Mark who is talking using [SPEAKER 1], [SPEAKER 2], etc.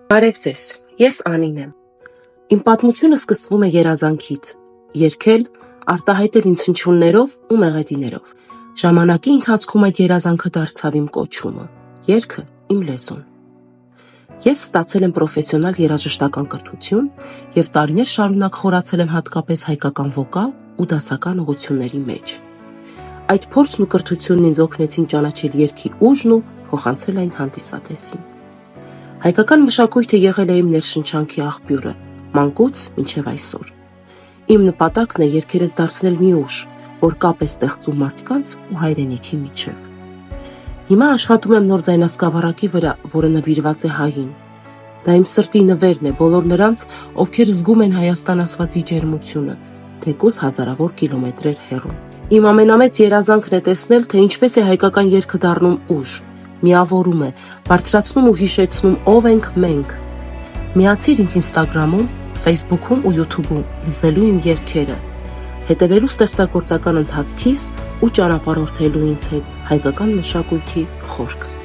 [SPEAKER 1] Բարև ձեզ, ես Անին եմ։ Իմ պատմությունը սկսվում է երազանքից, երգել, արտահայտել ինձ հնչյուններով ու մեղեդիներով։ Ժամանակի ընթացքում այդ երազանքը դարձավ իմ կոչումը, երգը իմ լեզուն։ Ես ստացել եմ պրոֆեսիոնալ երաժշտական կրթություն և տարիներ շարունակ խորացել եմ հատկապես հայկական վոկալ ու դասական ուղղությունների մեջ։ Այդ փորձն ու կրթությունն ինձ օգնեցին ճանաչել երգի ուժն ու փոխանցել այն հանդիսատեսին։ Հայկական մշակույթը եղել է իմ ներշնչանքի աղբյուրը, մանկուց մինչև այսօր։ Իմ նպատակն է երգերս դարձնել մի ուժ, որ կապ է ստեղծում մարդկանց ու հայրենիքի միջև։ Հիմա աշխատում եմ նոր ձայնասկավառակի վրա, որը նվիրված է հային։ Դա իմ սրտի նվերն է բոլոր նրանց, ովքեր զգում են Հայաստան ասվածի ջերմությունը, թեկուզ հազարավոր կիլոմետրեր հեռու։ Իմ ամենամեծ երազանքն է տեսնել, թե ինչպես է հայկական երգը դառնում ուժ, միավորում է, բարձրացնում ու հիշեցնում ով ենք մենք։ Միացիր ինձ Ինստագրամում, Ֆեյսբուքում ու Յութուբում լսելու իմ երգերը, հետևելու ստեղծագործական ընթացքիս ու ճանապարհորդելու ինձ հետ հայկական մշակույթի խորքը։